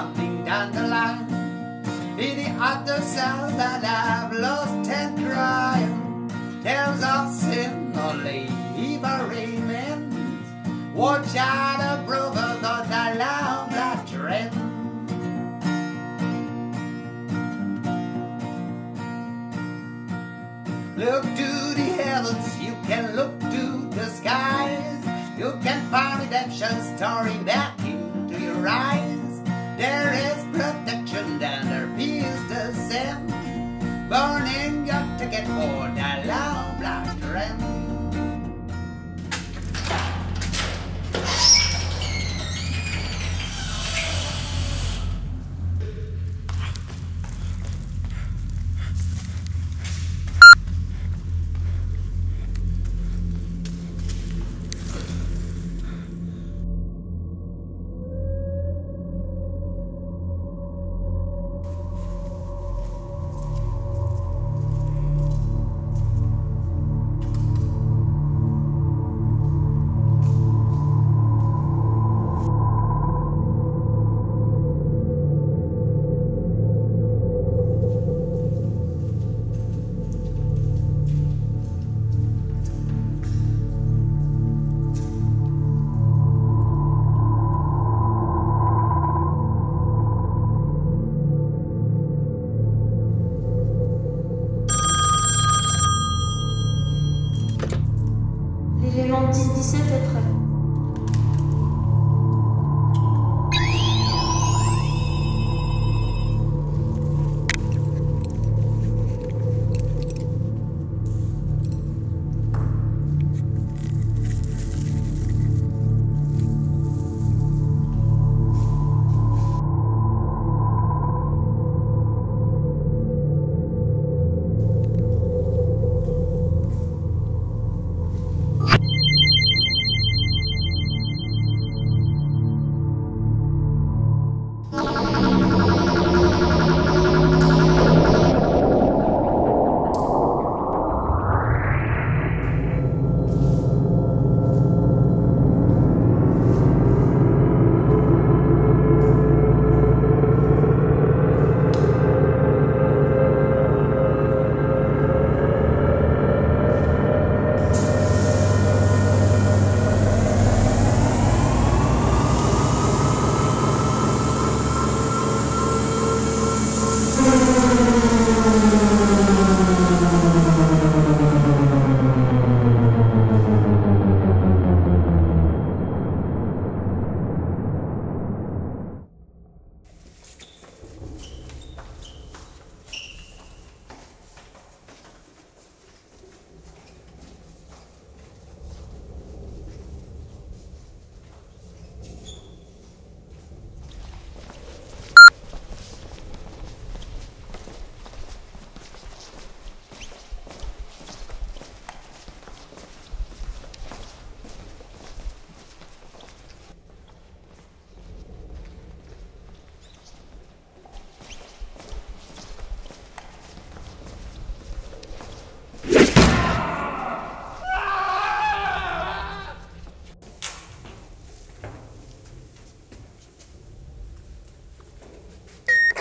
coming down the line. Be the other side that I've lost and crying. Tales of sin or labor ravens. Watch out, brothers, on the long black trend. Look to the heavens, you can look to the skies. You can find redemption story back into your eyes. There is protection and there is the same. Burning your ticket for the long black trend. L'élément 10-17 est prêt.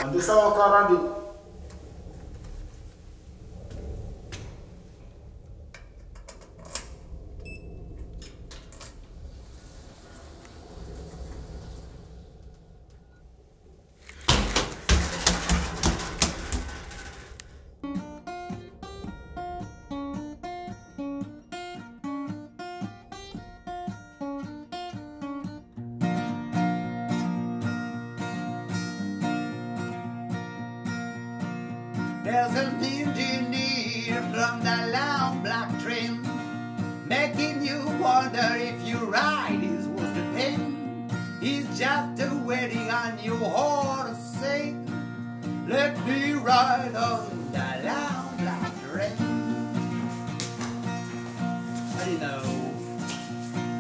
On descend encore en deux. There's an engineer from the long black train, making you wonder if your ride is worth the pain. He's just waiting on you all to say, let me ride on the long black train. I know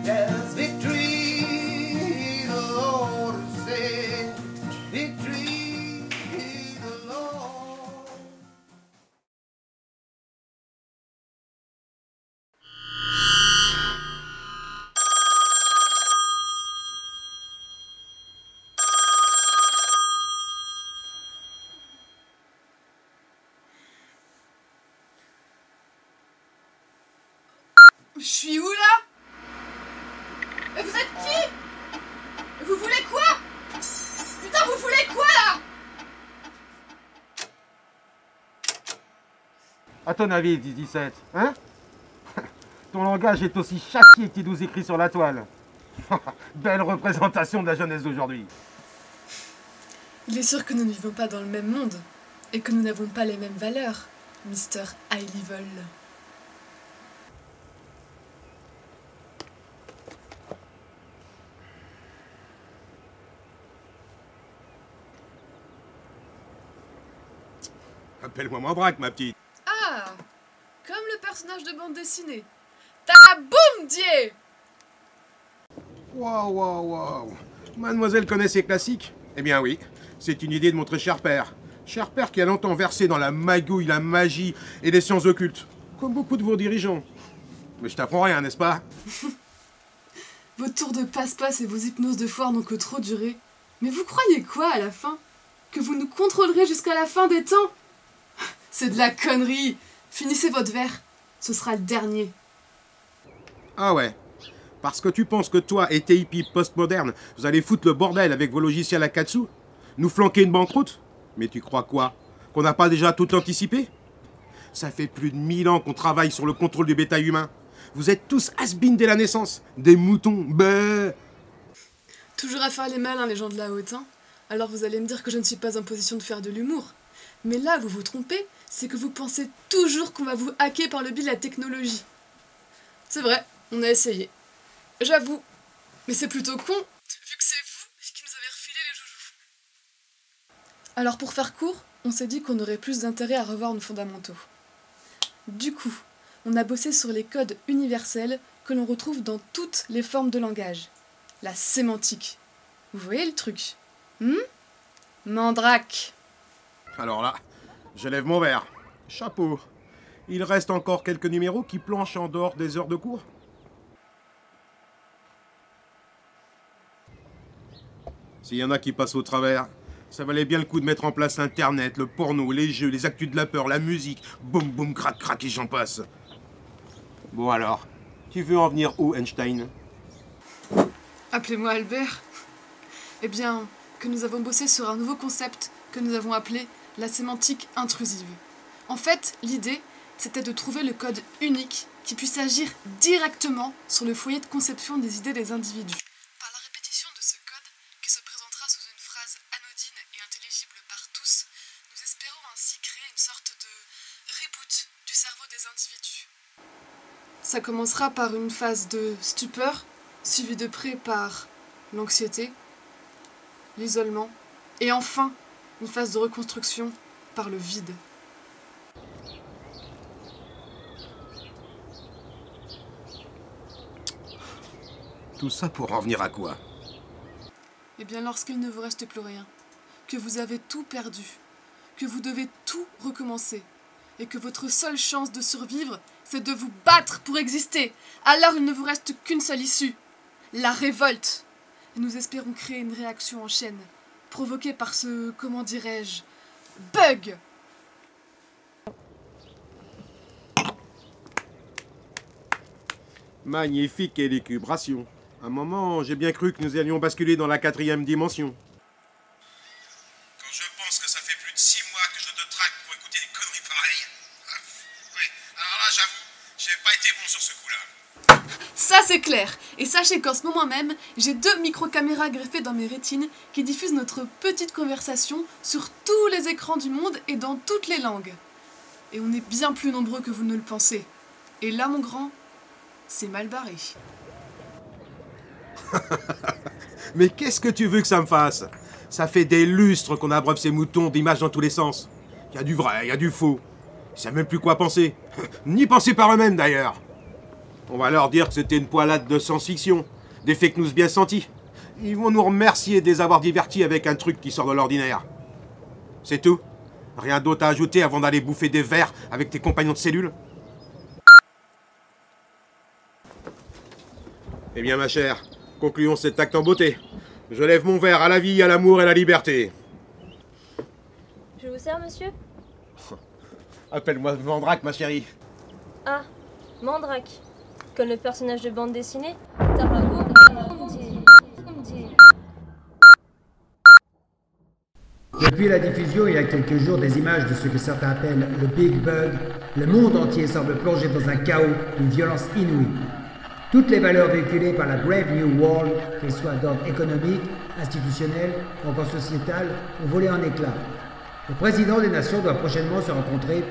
there's victory, the Lord said, victory, the Lord. Je suis où là? Mais vous êtes qui? Vous voulez quoi? Putain, vous voulez quoi là? À ton avis, 17, hein? Ton langage est aussi châtié que tes 12 écrits sur la toile. Belle représentation de la jeunesse d'aujourd'hui. Il est sûr que nous ne vivons pas dans le même monde et que nous n'avons pas les mêmes valeurs, Mr. High Level. Appelle-moi Mandrake, ma petite. Ah, comme le personnage de bande dessinée. Taboum, Dieu! Waouh. Mademoiselle connaît ses classiques? Eh bien oui, c'est une idée de mon très cher père. Cher père qui a longtemps versé dans la magouille, la magie et les sciences occultes. Comme beaucoup de vos dirigeants. Mais je t'apprends rien, n'est-ce pas? Vos tours de passe-passe et vos hypnoses de foire n'ont que trop duré. Mais vous croyez quoi à la fin? Que vous nous contrôlerez jusqu'à la fin des temps? C'est de la connerie! Finissez votre verre, ce sera le dernier. Ah ouais. Parce que tu penses que toi et tes hippies postmodernes, vous allez foutre le bordel avec vos logiciels Akatsu? Nous flanquer une banqueroute? Mais tu crois quoi? Qu'on n'a pas déjà tout anticipé? Ça fait plus de 1000 ans qu'on travaille sur le contrôle du bétail humain. Vous êtes tous has-been dès la naissance. Des moutons, bah. Toujours à faire les malins, les gens de la haute, hein. Alors vous allez me dire que je ne suis pas en position de faire de l'humour. Mais là, vous vous trompez, c'est que vous pensez toujours qu'on va vous hacker par le biais de la technologie. C'est vrai, on a essayé. J'avoue. Mais c'est plutôt con, vu que c'est vous qui nous avez refilé les joujoux. Alors pour faire court, on s'est dit qu'on aurait plus d'intérêt à revoir nos fondamentaux. Du coup, on a bossé sur les codes universels que l'on retrouve dans toutes les formes de langage. La sémantique. Vous voyez le truc? Mandrake. Alors là, je lève mon verre. Chapeau. Il reste encore quelques numéros qui planchent en dehors des heures de cours. S'il y en a qui passent au travers, ça valait bien le coup de mettre en place Internet, le porno, les jeux, les actus de la peur, la musique, boum boum, crac crac et j'en passe. Bon alors, tu veux en venir où, Einstein? Appelez-moi Albert. Eh bien, que nous avons bossé sur un nouveau concept que nous avons appelé la sémantique intrusive. En fait, l'idée, c'était de trouver le code unique qui puisse agir directement sur le foyer de conception des idées des individus. Par la répétition de ce code, qui se présentera sous une phrase anodine et intelligible par tous, nous espérons ainsi créer une sorte de reboot du cerveau des individus. Ça commencera par une phase de stupeur, suivie de près par l'anxiété, l'isolement, et enfin, une phase de reconstruction par le vide. Tout ça pour en venir à quoi? Eh bien, lorsqu'il ne vous reste plus rien, que vous avez tout perdu, que vous devez tout recommencer, et que votre seule chance de survivre, c'est de vous battre pour exister, alors il ne vous reste qu'une seule issue, la révolte. Et nous espérons créer une réaction en chaîne, provoquée par ce, comment dirais-je, bug. Magnifique élucubration. À un moment, j'ai bien cru que nous allions basculer dans la 4e dimension. Quand je pense que ça fait plus de 6 mois que je te traque pour écouter des conneries pareilles. Oui, alors là, j'avoue, j'ai pas été bon sur ce coup-là. Ça c'est clair. Et sachez qu'en ce moment même, j'ai 2 micro-caméras greffées dans mes rétines qui diffusent notre petite conversation sur tous les écrans du monde et dans toutes les langues. Et on est bien plus nombreux que vous ne le pensez. Et là, mon grand, c'est mal barré. Mais qu'est-ce que tu veux que ça me fasse? Ça fait des lustres qu'on abreuve ces moutons d'images dans tous les sens. Il y a du vrai, il y a du faux. Ils savent même plus quoi penser. Ni penser par eux-mêmes d'ailleurs. On va leur dire que c'était une poilade de science-fiction, des fake news bien sentis. Ils vont nous remercier de les avoir divertis avec un truc qui sort de l'ordinaire. C'est tout? Rien d'autre à ajouter avant d'aller bouffer des vers avec tes compagnons de cellule? Eh bien ma chère, concluons cet acte en beauté. Je lève mon verre à la vie, à l'amour et à la liberté. Je vous sers, monsieur? Appelle-moi Mandrake, ma chérie. Ah, Mandrake. Comme le personnage de bande dessinée. Depuis la diffusion il y a quelques jours des images de ce que certains appellent le Big Bug, le monde entier semble plongé dans un chaos d'une violence inouïe. Toutes les valeurs véhiculées par la Brave New World, qu'elles soient d'ordre économique, institutionnel ou encore sociétal, ont volé en éclats. Le président des Nations doit prochainement se rencontrer.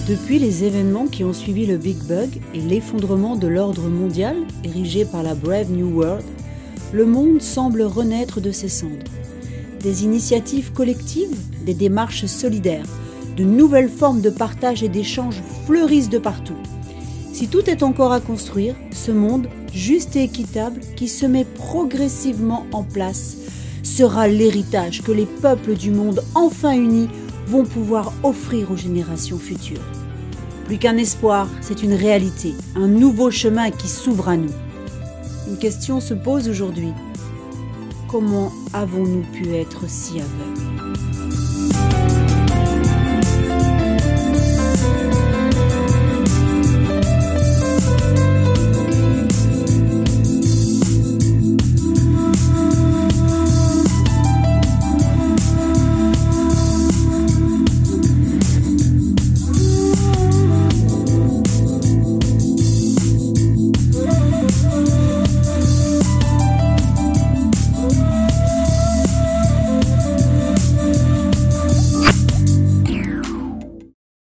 Depuis les événements qui ont suivi le Big Bug et l'effondrement de l'ordre mondial érigé par la Brave New World, le monde semble renaître de ses cendres. Des initiatives collectives, des démarches solidaires, de nouvelles formes de partage et d'échange fleurissent de partout. Si tout est encore à construire, ce monde, juste et équitable, qui se met progressivement en place, sera l'héritage que les peuples du monde enfin unis vont pouvoir offrir aux générations futures. Plus qu'un espoir, c'est une réalité, un nouveau chemin qui s'ouvre à nous. Une question se pose aujourd'hui. Comment avons-nous pu être si aveugles ?